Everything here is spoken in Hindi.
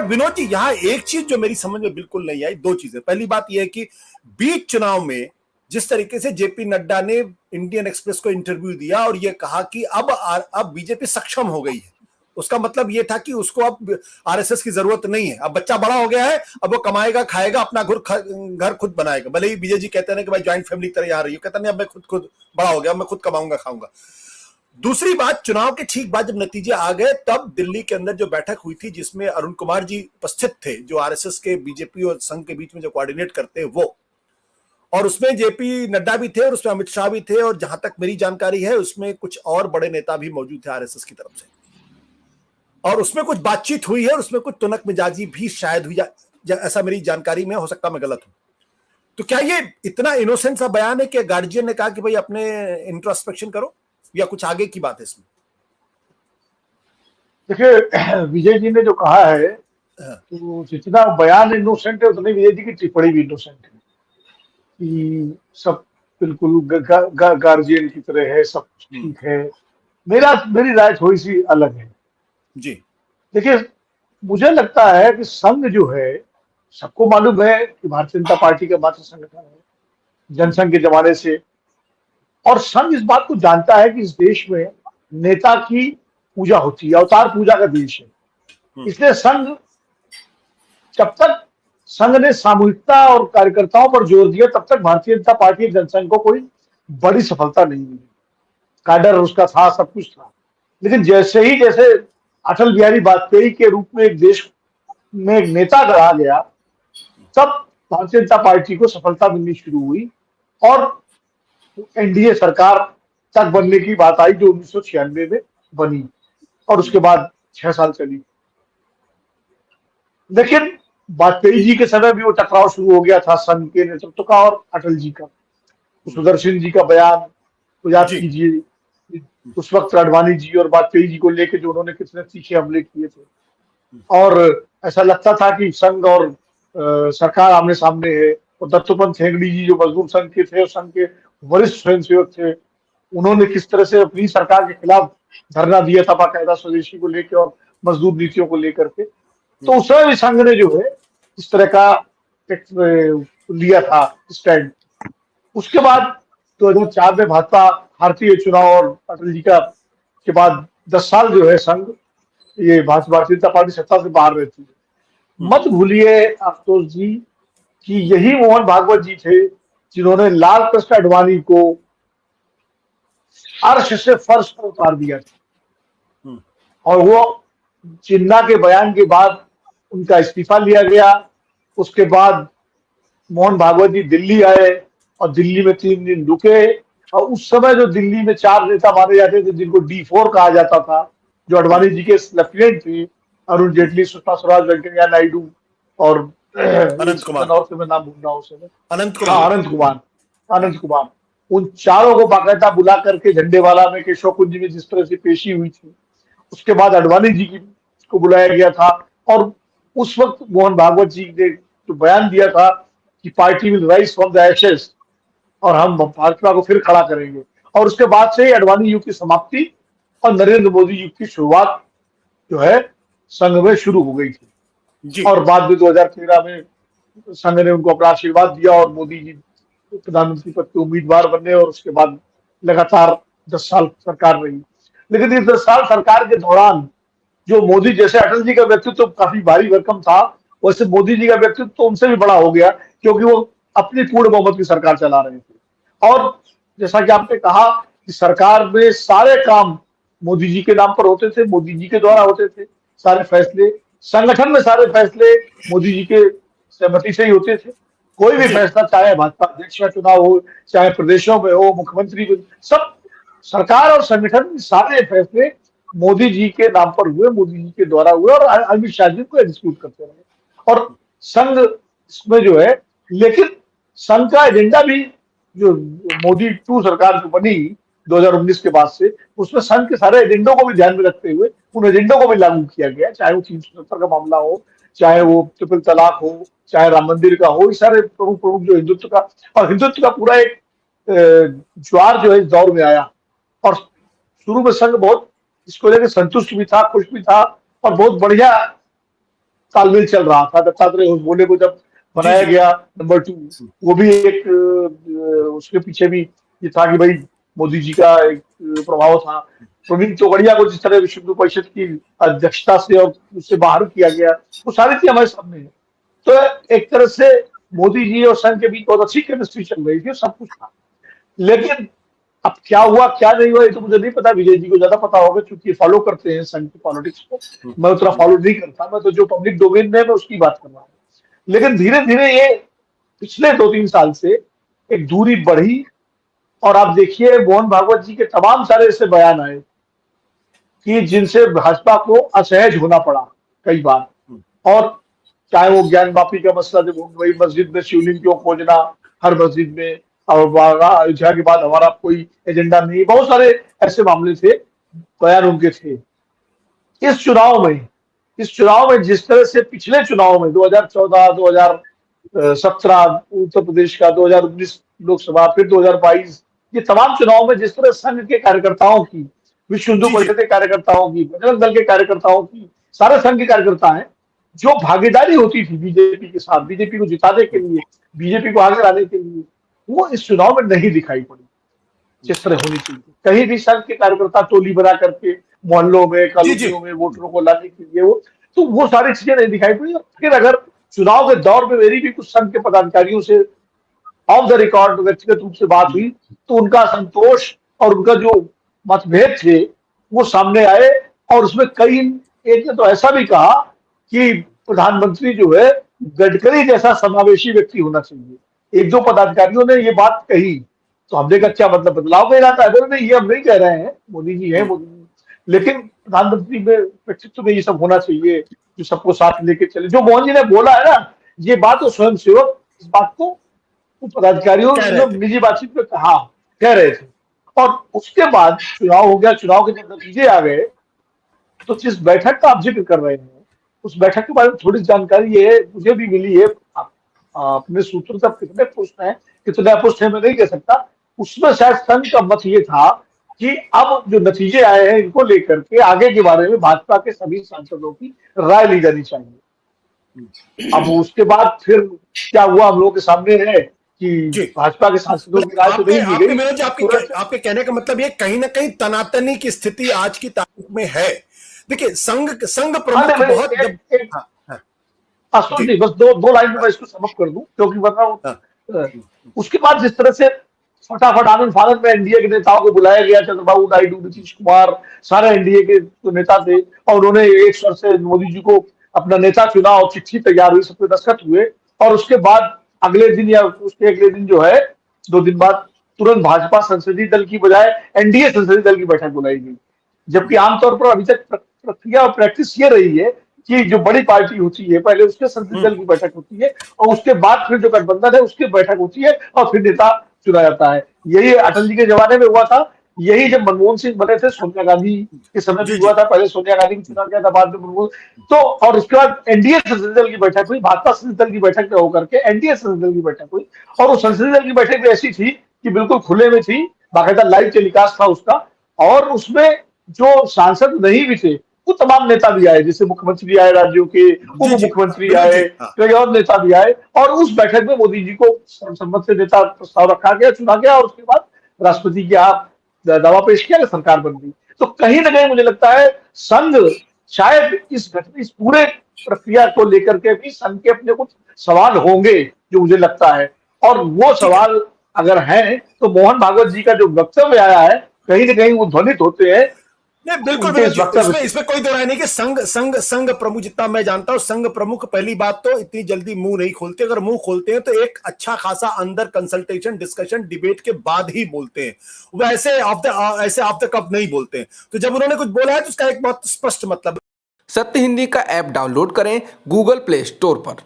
विनोद जी, यहाँ एक चीज जो मेरी समझ में बिल्कुल नहीं आई, दो चीजें। पहली बात यह है कि बीच चुनाव में जिस तरीके से जेपी नड्डा ने इंडियन एक्सप्रेस को इंटरव्यू दिया और यह कहा कि अब बीजेपी सक्षम हो गई है, उसका मतलब यह था कि उसको अब आरएसएस की जरूरत नहीं है, अब बच्चा बड़ा हो गया है, अब वो कमाएगा, खाएगा, अपना घर खुद बनाएगा। भले ही विजय जी कहते हैं कि भाई ज्वाइंट फैमिली तरह आ रही है, कहता नहीं अब मैं खुद बड़ा हो गया, मैं खुद कमाऊंगा, खाऊंगा। दूसरी बात, चुनाव के ठीक बाद जब नतीजे आ गए तब दिल्ली के अंदर जो बैठक हुई थी जिसमें अरुण कुमार जी उपस्थित थे, जो आरएसएस के बीजेपी और संघ के बीच में जो कोऑर्डिनेट करते हैं वो, और उसमें जेपी नड्डा भी थे और उसमें अमित शाह भी थे, और जहां तक मेरी जानकारी है उसमें कुछ और बड़े नेता भी मौजूद थे आरएसएस की तरफ से, और उसमें कुछ बातचीत हुई है और उसमें कुछ तुनक मिजाजी भी शायद हुई, ऐसा मेरी जानकारी में, हो सकता मैं गलत हूं। तो क्या ये इतना इनोसेंट सा बयान है कि गार्जियन ने कहा कि भाई अपने इंट्रोस्पेक्शन करो, या कुछ आगे की बात है इसमें? देखिए, विजय जी ने जो कहा है तो जितना बयान इनोसेंट है उतनी विजय जी की टिप्पणी भी इनोसेंट है कि सब बिल्कुल गार्जियन की तरह है, सब कुछ ठीक है। मेरी राय थोड़ी सी अलग है जी। देखिए, मुझे लगता है कि संघ जो है, सबको मालूम है कि भारतीय जनता पार्टी का मात्र संगठन है जनसंघ के जमाने से, और संघ इस बात को जानता है कि इस देश में नेता की पूजा होती है, अवतार पूजा का देश है। इसलिए जब तक संघ ने सामूहिकता और कार्यकर्ताओं पर जोर दिया तब तक भारतीय जनता पार्टी जनसंघ को कोई बड़ी सफलता नहीं मिली। काडर उसका था, सब कुछ था, लेकिन जैसे अटल बिहारी वाजपेयी के रूप में एक देश में एक नेता गढ़ा गया, तब भारतीय जनता पार्टी को सफलता मिलनी शुरू हुई और एनडीए सरकार तक बनने की बात आई जो 1996 में बनी, और उसके बाद 6 साल चली। लेकिन वाजपेयी जी के समय भी वो टकराव शुरू हो गया था संघ के नेतृत्व का और अटल जी का। सुदर्शन जी का बयान तो याद कीजिए, उस वक्त अडवाणी जी और वाजपेयी जी को लेकर जो उन्होंने कितने तीखे हमले किए थे, और ऐसा लगता था कि संघ और सरकार आमने सामने है। और दत्तोपंत ठेंगड़ी जी जो मजदूर संघ के थे और संघ के वरिष्ठ स्वयंसेवक थे, उन्होंने किस तरह से अपनी सरकार के खिलाफ धरना दिया था बाकायदा स्वदेशी को लेकर और मजदूर नीतियों को लेकर के। तो उस समय भी संघ ने जो है इस तरह का लिया था स्टैंड। उसके बाद 2004 में भाजपा हारती है चुनाव, और अटल जी का के बाद 10 साल जो है संघ, ये भारतीय जनता पार्टी सत्ता से बाहर रहती है। मत भूलिए आशुतोष जी कि यही मोहन भागवत जी थे जिन्होंने लाल कृष्ण आडवाणी को अर्श से फर्श पर उतार दिया था, और वो जिन्ना के बयान के बाद उनका इस्तीफा लिया गया। उसके बाद मोहन भागवत जी दिल्ली आए और दिल्ली में 3 दिन रुके, और उस समय जो दिल्ली में 4 नेता माने जाते थे जिनको D4 कहा जाता था, जो आडवाणी जी के लेफ्टिनेंट थे, अरुण जेटली, सुषमा स्वराज, वेंकैया नायडू और अनंत कुमार, और मैं नाम भूल रहा हूँ उस समय, अनंत कुमार, उन चारों को बाकायदा बुला करके झंडेवाला में केशव कुंज में जिस तरह से पेशी हुई थी, उसके बाद आडवाणी जी को बुलाया गया था। और उस वक्त मोहन भागवत जी ने जो बयान दिया था कि party will rise from the ashes और हम भाजपा को फिर खड़ा करेंगे, और उसके बाद से आडवाणी युग की समाप्ति और नरेंद्र मोदी युग की शुरुआत जो है संघ में शुरू हो गई थी। और बाद में 2013 में संघ ने उनको अपना आशीर्वाद दिया और मोदी जी प्रधानमंत्री पद के उम्मीदवार बने, और उसके बाद लगातार 10 साल सरकार रही। लेकिन इस 10 साल सरकार के दौरान जो मोदी, जैसे अटल जी का व्यक्तित्व तो काफी भारी भरकम था, वैसे मोदी जी का व्यक्तित्व तो उनसे भी बड़ा हो गया, क्योंकि वो अपनी पूर्ण बहुमत की सरकार चला रहे थे। और जैसा कि आपने कहा कि सरकार में सारे काम मोदी जी के नाम पर होते थे, मोदी जी के द्वारा होते थे, सारे फैसले, संगठन में सारे फैसले मोदी जी के सहमति से ही होते थे। कोई भी फैसला, चाहे भाजपा अध्यक्ष का चुनाव हो, चाहे प्रदेशों में हो, मुख्यमंत्री, सब सरकार और संगठन सारे फैसले मोदी जी के नाम पर हुए, मोदी जी के द्वारा हुए, और अमित शाह जी को एग्जीक्यूट करते रहे। और संघ इसमें जो है, लेकिन संघ का एजेंडा भी जो मोदी 2 सरकार जो बनी 2019 के बाद से, उसमें संघ के सारे एजेंडों को भी ध्यान में रखते हुए उन एजेंडों को भी लागू किया गया, चाहे वो 370 का मामला हो, चाहे वो ट्रिपल तलाक हो, चाहे राम मंदिर का हो, ये सारे प्रमुख जो हिंदुत्व का, और हिंदुत्व का पूरा एक ज्वार जो है इस दौर में आया। और शुरू में संघ बहुत इसको लेकर संतुष्ट भी था, खुश भी था, और बहुत बढ़िया तालमेल चल रहा था। दत्तात्रेय होस बोले को जब बनाया गया नंबर 2, वो भी एक उसके पीछे भी ये था कि भाई मोदी जी का एक प्रभाव था। प्रवीण तोगड़िया को जिस तरह विश्व हिंदू परिषद की अध्यक्षता से और उससे बाहर किया गया, वो सारी चीजें हमारे सामने है। तो एक तरह से मोदी जी और संघ के बीच बहुत अच्छी केमिस्ट्री चल रही थी, सब कुछ था। लेकिन अब क्या हुआ क्या नहीं हुआ ये तो मुझे नहीं पता, विजय जी को ज्यादा पता होगा क्योंकि फॉलो करते हैं संघ की पॉलिटिक्स को। मैं उतना फॉलो नहीं करता, मैं तो जो पब्लिक डोमेन में मैं उसकी बात कर रहा हूँ। लेकिन धीरे धीरे ये पिछले 2-3 साल से एक दूरी बढ़ी और आप देखिए मोहन भागवत जी के तमाम सारे ऐसे बयान आए कि जिनसे भाजपा को असहज होना पड़ा कई बार। और चाहे वो ज्ञान वापी का मसला, जब वही मस्जिद में शिवलिंग क्यों खोजना हर मस्जिद में, और अयोध्या के बाद हमारा कोई एजेंडा नहीं, बहुत सारे ऐसे मामले थे, बयान उनके थे। इस चुनाव में जिस तरह से पिछले चुनाव में 2014, 2017 उत्तर प्रदेश का, 2019 लोकसभा, फिर 2022, ये तमाम चुनाव में जिस तरह संघ के कार्यकर्ताओं की, विश्व हिंदू परिषद के कार्यकर्ताओं की, बजरंग दल के कार्यकर्ताओं की, सारे संघ के कार्यकर्ता हैं, जो भागीदारी होती थी बीजेपी के साथ, बीजेपी को जिताने के लिए, बीजेपी को आगे लाने के लिए, वो इस चुनाव में नहीं दिखाई पड़ी जिस तरह होनी चाहिए। कहीं भी संघ के कार्यकर्ता टोली बना करके मोहल्लों में, कॉलोनियों में वोटरों को लाने के लिए वो सारी चीजें नहीं दिखाई पड़ी। फिर अगर चुनाव के दौर में मेरी भी कुछ संघ के पदाधिकारियों से ऑफ द रिकॉर्ड व्यक्तिगत रूप से बात हुई, तो उनका संतोष और उनका जो मतभेद थे वो सामने आए। और उसमें कई, एक ने तो ऐसा भी कहा कि प्रधानमंत्री जो है गडकरी जैसा समावेशी व्यक्ति होना चाहिए। एक दो पदाधिकारियों ने ये बात कही, तो हमने कहा क्या मतलब बदलाव में लाता है? बोले नहीं, ये हम नहीं कह रहे हैं, मोदी जी है मोदी जी, लेकिन प्रधानमंत्री में व्यक्तित्व में ये सब होना चाहिए जो सबको साथ लेके चले। जो मोहन जी ने बोला है ना, ये बात तो स्वयं सेवक इस बात को पदाधिकारियों ने निजी बातचीत में कहा, कह रहे थे। और उसके बाद चुनाव हो गया, चुनाव के जब नतीजे आ गए, तो जिस बैठक का आप जिक्र कर रहे हैं, उस बैठक के बारे में थोड़ी जानकारी ये मुझे भी मिली है। अपने सूत्रों तक कितने पुष्ट हैं, कितने अपुष्ट हैं मैं नहीं कह सकता। उसमें शायद संघ का मत ये था कि अब जो नतीजे आए हैं इनको लेकर के आगे के बारे में भाजपा के सभी सांसदों की राय ली जानी चाहिए। अब उसके बाद फिर क्या हुआ हम लोगों के सामने है कि भाजपा के सांसदों की राय तो नहीं ली गई। आपके कहने का मतलब ये कहीं ना कहीं तनातनी की स्थिति आज की तारीख में है। देखिए संघ प्रमुख बहुत बस दो लाइन में मैं इसको समझ कर दूं, क्योंकि वरना उसके बाद जिस तरह से फटाफट आनंद फानंद में एनडीए के नेताओं को बुलाया गया, चंद्रबाबू नायडू, नीतीश कुमार, सारे एनडीए के जो नेता थे, और उन्होंने एक स्वर से मोदी जी को अपना नेता चुना और चिट्ठी तैयार हुई, सब पे दस्तखत हुए। और उसके बाद अगले दिन या उसके अगले दिन जो है 2 दिन बाद तुरंत भाजपा संसदीय दल की बजाय एनडीए संसदीय दल की बैठक बुलाई गई। जबकि आमतौर पर अभी तक प्रक्रिया और प्रैक्टिस ये रही है कि जो बड़ी पार्टी होती है पहले उसके संसदीय दल की बैठक होती है और उसके बाद फिर जो गठबंधन है उसकी बैठक होती है और फिर नेता चुना जाता है। यही अटल जी के जमाने में हुआ था, यही जब मनमोहन सिंह बने थे, सोनिया गांधी के समय भी हुआ था। पहले सोनिया गांधी को चुना गया था, बाद में मनमोहन। तो और उसके बाद एनडीए संसदीय दल की बैठक हुई, भाजपा संसदीय दल की बैठक में होकर के एनडीए संसदीय दल की बैठक हुई। और उस संसदीय दल की बैठक भी ऐसी थी कि बिल्कुल खुले में थी, बाकायदा लाइव टेलीकास्ट था उसका। और उसमें जो सांसद नहीं भी थे वो तमाम नेता भी आए, जैसे मुख्यमंत्री आए राज्यों के, उप मुख्यमंत्री आए, कई और नेता भी आए। और उस बैठक में मोदी जी को सर्वसम्मत से नेता प्रस्ताव रखा गया, चुना गया, और उसके बाद राष्ट्रपति की आप दावा पेश किया, सरकार बन गई। तो कहीं ना कहीं मुझे लगता है संघ शायद इस पूरे प्रक्रिया को लेकर के भी संघ के अपने कुछ सवाल होंगे जो मुझे लगता है। और वो सवाल अगर हैं तो मोहन भागवत जी का जो वक्तव्य आया है कहीं ना कहीं वो ध्वनित होते हैं। नहीं बिल्कुल, इसमें कोई दो राय नहीं कि संघ प्रमुख, जितना मैं जानता हूं, संघ प्रमुख पहली बात तो इतनी जल्दी मुंह नहीं खोलते। अगर मुंह खोलते हैं तो एक अच्छा खासा अंदर कंसल्टेशन, डिस्कशन, डिबेट के बाद ही बोलते हैं। वो ऐसे ऑफ द कप नहीं बोलते हैं। तो जब उन्होंने कुछ बोला है तो उसका एक बहुत स्पष्ट मतलब। सत्य हिंदी का ऐप डाउनलोड करें गूगल प्ले स्टोर पर।